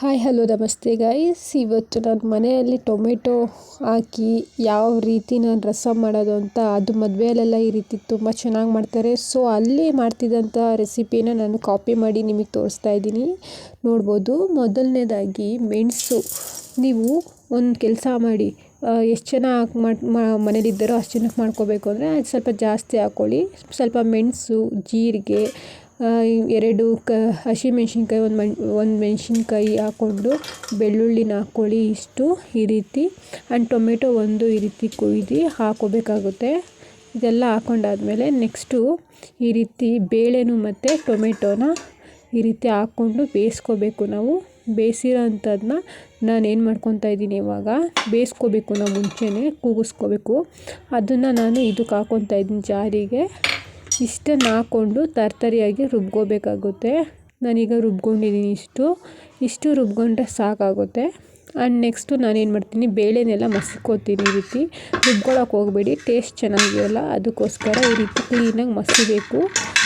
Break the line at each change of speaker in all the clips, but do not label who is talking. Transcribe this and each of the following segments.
Hi hello ನಮಸ್ತೆ guys. ಇವತ್ತು ನಾನು ಮನೆಯಲ್ಲಿ ಟೊಮೆಟೊ ಹಾಕಿ ಯಾವ ರೀತಿ ನಾನು ರಸಮ್ ಮಾಡೋದು ಅಂತ, ಅದು ಮದುವೆಯಲ್ಲೆಲ್ಲ ಈ ರೀತಿ ತುಂಬ ಚೆನ್ನಾಗಿ ಮಾಡ್ತಾರೆ. ಸೊ ಅಲ್ಲಿ ಮಾಡ್ತಿದ್ದಂಥ ರೆಸಿಪಿನ ನಾನು ಕಾಪಿ ಮಾಡಿ ನಿಮಗೆ ತೋರಿಸ್ತಾ ಇದ್ದೀನಿ, ನೋಡ್ಬೋದು. ಮೊದಲನೇದಾಗಿ ಮೆಣಸು, ನೀವು ಒಂದು ಕೆಲಸ ಮಾಡಿ, ಎಷ್ಟು ಜನ ಮನೇಲಿದ್ದಾರೋ ಅಷ್ಟು ಜನಕ್ಕೆ ಮಾಡ್ಕೋಬೇಕು ಅಂದರೆ ಸ್ವಲ್ಪ ಜಾಸ್ತಿ ಹಾಕ್ಕೊಳ್ಳಿ. ಸ್ವಲ್ಪ ಮೆಣಸು, ಜೀರಿಗೆ, 2 ಹಸಿಮೆಣ್ಸಿನ್ಕಾಯಿ, ಒಂದು ಮೆಣಸಿನ್ಕಾಯಿ ಹಾಕ್ಕೊಂಡು ಬೆಳ್ಳುಳ್ಳಿನ ಹಾಕ್ಕೊಳ್ಳಿ. ಇಷ್ಟು ಈ ರೀತಿ ಆ್ಯಂಡ್ ಟೊಮೆಟೊ ಒಂದು ಈ ರೀತಿ ಕೊಯ್ದು ಹಾಕ್ಕೋಬೇಕಾಗುತ್ತೆ. ಇದೆಲ್ಲ ಹಾಕ್ಕೊಂಡಾದ್ಮೇಲೆ ನೆಕ್ಸ್ಟು ಈ ರೀತಿ ಬೇಳೆನೂ ಮತ್ತು ಟೊಮೆಟೊನ ಈ ರೀತಿ ಹಾಕ್ಕೊಂಡು ಬೇಯಿಸ್ಕೋಬೇಕು. ನಾವು ಬೇಯಿಸಿರೋ ಅಂಥದ್ದನ್ನ ನಾನು ಏನು ಮಾಡ್ಕೊತಾ ಇದ್ದೀನಿ, ಇವಾಗ ಬೇಯಿಸ್ಕೋಬೇಕು. ನಾವು ಮುಂಚೆನೇ ಕೂಗಿಸ್ಕೋಬೇಕು. ಅದನ್ನು ನಾನು ಇದಕ್ಕೆ ಹಾಕ್ಕೊತಾ ಇದ್ದೀನಿ, ಜಾರಿಗೆ. ಇಷ್ಟನ್ನು ಹಾಕ್ಕೊಂಡು ತರ್ತರಿಯಾಗಿ ರುಬ್ಕೋಬೇಕಾಗುತ್ತೆ. ನಾನೀಗ ರುಬ್ಕೊಂಡಿದ್ದೀನಿ. ಇಷ್ಟು ರುಬ್ಕೊಂಡ್ರೆ ಸಾಕಾಗುತ್ತೆ. ಆ್ಯಂಡ್ ನೆಕ್ಸ್ಟು ನಾನೇನು ಮಾಡ್ತೀನಿ, ಬೇಳೆನೆಲ್ಲ ಮಸ್ಕೋತೀನಿ. ಈ ರೀತಿ ರುಬ್ಕೊಳ್ಳೋಕೆ ಹೋಗಬೇಡಿ, ಟೇಸ್ಟ್ ಚೆನ್ನಾಗಿರಲ್ಲ. ಅದಕ್ಕೋಸ್ಕರ ಈ ರೀತಿ ಕ್ಲೀನಾಗಿ ಮಸಿಬೇಕು.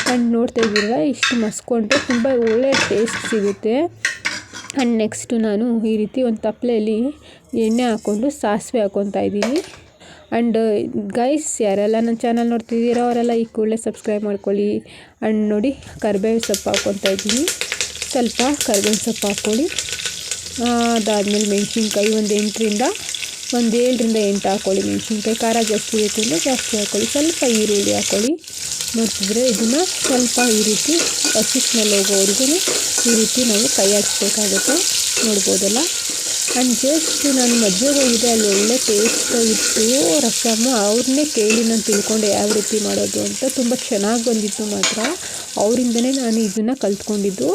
ಆ್ಯಂಡ್ ನೋಡ್ತಾ ಇದ್ದೀರ, ಇಷ್ಟು ಮಸ್ಕೊಂಡ್ರೆ ತುಂಬ ಒಳ್ಳೆಯ ಟೇಸ್ಟ್ ಸಿಗುತ್ತೆ. ಆ್ಯಂಡ್ ನೆಕ್ಸ್ಟು ನಾನು ಈ ರೀತಿ ಒಂದು ತಪ್ಪಲೆಯಲ್ಲಿ ಎಣ್ಣೆ ಹಾಕ್ಕೊಂಡು ಸಾಸಿವೆ ಹಾಕ್ಕೊತಾ ಇದ್ದೀನಿ. ಆ್ಯಂಡ್ ಗೈಸ್, ಯಾರೆಲ್ಲ ನನ್ನ ಚಾನಲ್ ನೋಡ್ತಿದ್ದೀರೋ ಅವರೆಲ್ಲ ಈ ಕೂಡಲೇ ಸಬ್ಸ್ಕ್ರೈಬ್ ಮಾಡ್ಕೊಳ್ಳಿ. ಆ್ಯಂಡ್ ನೋಡಿ, ಕರಿಬೇವು ಸೊಪ್ಪು ಹಾಕ್ಕೊತಾ ಇದ್ದೀನಿ. ಸ್ವಲ್ಪ ಕರಿಬೇವು ಸೊಪ್ಪು ಹಾಕ್ಕೊಳ್ಳಿ. ಅದಾದಮೇಲೆ ಮೆಣಸಿನ್ಕಾಯಿ ಒಂದು 7ರಿಂದ 8 ಹಾಕ್ಕೊಳ್ಳಿ. ಮೆಣಸಿನ್ಕಾಯಿ ಖಾರ ಜಾಸ್ತಿ ಬೇಕು ಅಂದರೆ ಜಾಸ್ತಿ ಹಾಕ್ಕೊಳ್ಳಿ. ಸ್ವಲ್ಪ ಈರುಳ್ಳಿ ಹಾಕ್ಕೊಳ್ಳಿ. ನೋಡ್ತಿದ್ರೆ ಇದನ್ನು ಸ್ವಲ್ಪ ಈ ರೀತಿ ಹಸಿ ಸ್ಮೆಲ್ ಹೋಗೋವರೆಗೂ ಈ ರೀತಿ ನಾವು ಕೈ ಆಡಿಸ್ಬೇಕಾಗುತ್ತೆ, ನೋಡ್ಬೋದಲ್ಲ. ಆ್ಯಂಡ್ ಜಸ್ಟ್ ನಾನು ಮದುವೆಗೆ ಹೋಗಿದ್ದೆ, ಅಲ್ಲಿ ಒಳ್ಳೆ ಟೇಸ್ಟ್ ಇತ್ತು ರಸಮ್ಮು. ಅವ್ರನ್ನೇ ಕೇಳಿ ನಾನು ತಿಳ್ಕೊಂಡೆ ಯಾವ ರೀತಿ ಮಾಡೋದು ಅಂತ. ತುಂಬ ಚೆನ್ನಾಗಿ ಬಂದಿತ್ತು ಮಾತ್ರ. ಅವರಿಂದನೇ ನಾನು ಇದನ್ನು ಕಲ್ತ್ಕೊಂಡಿದ್ದು.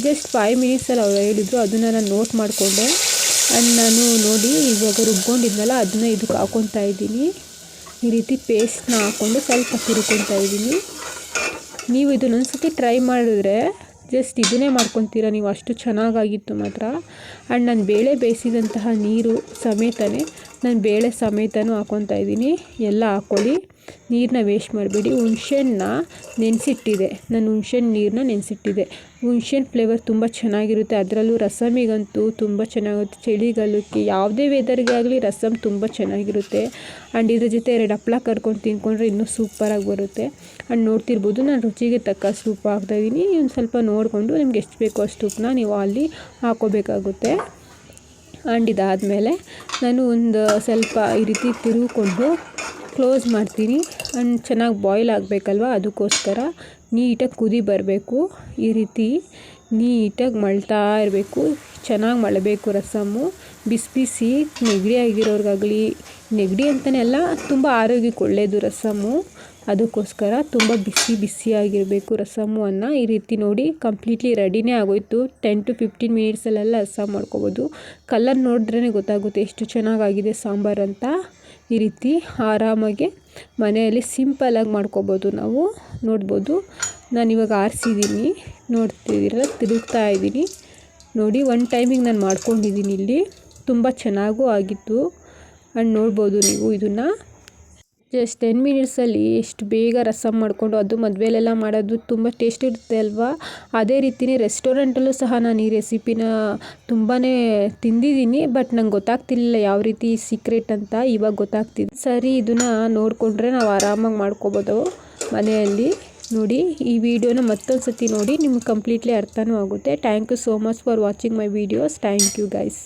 ಜಸ್ಟ್ 5 ಮಿನಿಟ್ಸಲ್ಲಿ ಅವ್ರು ಹೇಳಿದ್ರು, ಅದನ್ನು ನಾನು ನೋಟ್ ಮಾಡಿಕೊಂಡೆ. ಆ್ಯಂಡ್ ನಾನು ನೋಡಿ ಇವಾಗ ರುಬ್ಕೊಂಡಿದ್ನಲ್ಲ, ಅದನ್ನು ಇದಕ್ಕೆ ಹಾಕ್ಕೊತಾ ಇದ್ದೀನಿ. ಈ ರೀತಿ ಪೇಸ್ಟ್ನ ಹಾಕ್ಕೊಂಡು ಸ್ವಲ್ಪ ತಿರ್ಕೊತಾ ಇದ್ದೀನಿ. ನೀವು ಇದನ್ನೊಂದ್ಸತಿ ಟ್ರೈ ಮಾಡಿದ್ರೆ ಜಸ್ಟ್ ಇದನ್ನೇ ಮಾಡ್ಕೊತೀರ ನೀವು, ಅಷ್ಟು ಚೆನ್ನಾಗಾಗಿತ್ತು ಮಾತ್ರ. ಆ್ಯಂಡ್ ನಾನು ಬೇಳೆ ಬೇಯಿಸಿದಂತಹ ನೀರು ಸಮೇತನೇ, ನಾನು ಬೇಳೆ ಸಮೇತನೂ ಹಾಕ್ಕೊತಾ ಇದ್ದೀನಿ. ಎಲ್ಲ ಹಾಕ್ಕೊಳ್ಳಿ, ನೀರನ್ನ ವೇಸ್ಟ್ ಮಾಡಬೇಡಿ. ಹುಣ್ಸೆಹಣ್ಣ ನೆನೆಸಿಟ್ಟಿದೆ, ನಾನು ಹುಣ್ಸೆಹಣ್ಣು ನೀರನ್ನ ನೆನೆಸಿಟ್ಟಿದ್ದೆ. ಹುಣ್ಸೆಹಣ್ಣು ಫ್ಲೇವರ್ ತುಂಬ ಚೆನ್ನಾಗಿರುತ್ತೆ. ಅದರಲ್ಲೂ ರಸಮಿಗಂತೂ ತುಂಬ ಚೆನ್ನಾಗಿರುತ್ತೆ. ಚಳಿಗಾಲಕ್ಕೆ ಯಾವುದೇ ವೆದರ್ಗೆ ಆಗಲಿ ರಸಮ್ ತುಂಬ ಚೆನ್ನಾಗಿರುತ್ತೆ. ಆ್ಯಂಡ್ ಇದ್ರ ಜೊತೆ 2 ಹಪ್ಪಳ ಕರ್ಕೊಂಡು ತಿನ್ಕೊಂಡ್ರೆ ಇನ್ನೂ ಸೂಪರಾಗಿ ಬರುತ್ತೆ. ಆ್ಯಂಡ್ ನೋಡ್ತಿರ್ಬೋದು, ನಾನು ರುಚಿಗೆ ತಕ್ಕ ಉಪ್ಪು ಹಾಕ್ತಾಯಿದ್ದೀನಿ. ಒಂದು ಸ್ವಲ್ಪ ನೋಡಿಕೊಂಡು ನಿಮ್ಗೆ ಎಷ್ಟು ಬೇಕೋ ಅಷ್ಟು ಉಪ್ಪನ್ನ ನೀವು ಅಲ್ಲಿ ಹಾಕ್ಕೋಬೇಕಾಗುತ್ತೆ. ಆ್ಯಂಡ್ ಇದಾದಮೇಲೆ ನಾನು ಒಂದು ಸ್ವಲ್ಪ ಈ ರೀತಿ ತಿರುಗಿಕೊಂಡು ಕ್ಲೋಸ್ ಮಾಡ್ತೀನಿ. ಆ್ಯಂಡ್ ಚೆನ್ನಾಗಿ ಬಾಯ್ಲ್ ಆಗಬೇಕಲ್ವ, ಅದಕ್ಕೋಸ್ಕರ ನೀಟಾಗಿ ಕುದಿ ಬರಬೇಕು. ಈ ರೀತಿ ನೀಟಾಗಿ ಮಳ್ತಾ ಇರಬೇಕು, ಚೆನ್ನಾಗಿ ಮಳಬೇಕು ರಸಮ್ಮು. ಬಿಸಿ ನೆಗಡಿ ಆಗಿರೋರಿಗಾಗಲಿ, ನೆಗಡಿ ಅಂತಲೇ ಅಲ್ಲ, ತುಂಬ ಆರೋಗ್ಯಕ್ಕೆ ಒಳ್ಳೆಯದು ರಸಮ್ಮು. ಅದಕ್ಕೋಸ್ಕರ ತುಂಬ ಬಿಸಿಯಾಗಿರಬೇಕು ರಸಮ್ಮು ಅನ್ನ. ಈ ರೀತಿ ನೋಡಿ, ಕಂಪ್ಲೀಟ್ಲಿ ರೆಡಿನೇ ಆಗೋಯ್ತು. 10 to 15 ಮಿನಿಟ್ಸಲ್ಲೆಲ್ಲ ರಸಮ್ ಮಾಡ್ಕೋಬೋದು. ಕಲರ್ ನೋಡಿದ್ರೇ ಗೊತ್ತಾಗುತ್ತೆ ಎಷ್ಟು ಚೆನ್ನಾಗಾಗಿದೆ ಸಾಂಬಾರು ಅಂತ. ಈ ರೀತಿ ಆರಾಮಾಗಿ ಮನೆಯಲ್ಲಿ ಸಿಂಪಲಾಗಿ ಮಾಡ್ಕೋಬೋದು ನಾವು, ನೋಡ್ಬೋದು. ನಾನಿವಾಗ ಆರಿಸಿದ್ದೀನಿ, ನೋಡ್ತಿದ್ದೀರ, ತಿರುಗ್ತಾ ಇದ್ದೀನಿ ನೋಡಿ. 1 ಟೈಮಿಗೆ ನಾನು ಮಾಡ್ಕೊಂಡಿದ್ದೀನಿ ಇಲ್ಲಿ, ತುಂಬ ಚೆನ್ನಾಗೂ ಆಗಿತ್ತು. ಆ್ಯಂಡ್ ನೋಡ್ಬೋದು ನೀವು ಇದನ್ನು ಜಸ್ಟ್ 10 ಮಿನಿಟ್ಸಲ್ಲಿ ಎಷ್ಟು ಬೇಗ ರಸಮ್ ಮಾಡಿಕೊಂಡು, ಅದು ಮದುವೆಲೆಲ್ಲ ಮಾಡೋದು ತುಂಬ ಟೇಸ್ಟ್ ಇರುತ್ತೆ ಅಲ್ವಾ. ಅದೇ ರೀತಿಯೇ ರೆಸ್ಟೋರೆಂಟಲ್ಲೂ ಸಹ ನಾನು ಈ ರೆಸಿಪಿನ ತುಂಬಾ ತಿಂದಿದ್ದೀನಿ. ಬಟ್ ನಂಗೆ ಗೊತ್ತಾಗ್ತಿರ್ಲಿಲ್ಲ ಯಾವ ರೀತಿ ಸೀಕ್ರೆಟ್ ಅಂತ, ಇವಾಗ ಗೊತ್ತಾಗ್ತಿದೆ. ಸರಿ, ಇದನ್ನು ನೋಡಿಕೊಂಡ್ರೆ ನಾವು ಆರಾಮಾಗಿ ಮಾಡ್ಕೋಬೋದು ಮನೆಯಲ್ಲಿ. ನೋಡಿ, ಈ ವಿಡಿಯೋನ ಮತ್ತೊಂದು ಸತಿ ನೋಡಿ, ನಿಮ್ಗೆ ಕಂಪ್ಲೀಟ್ಲಿ ಅರ್ಥನೂ ಆಗುತ್ತೆ. Thank you so much for watching my videos. Thank you guys.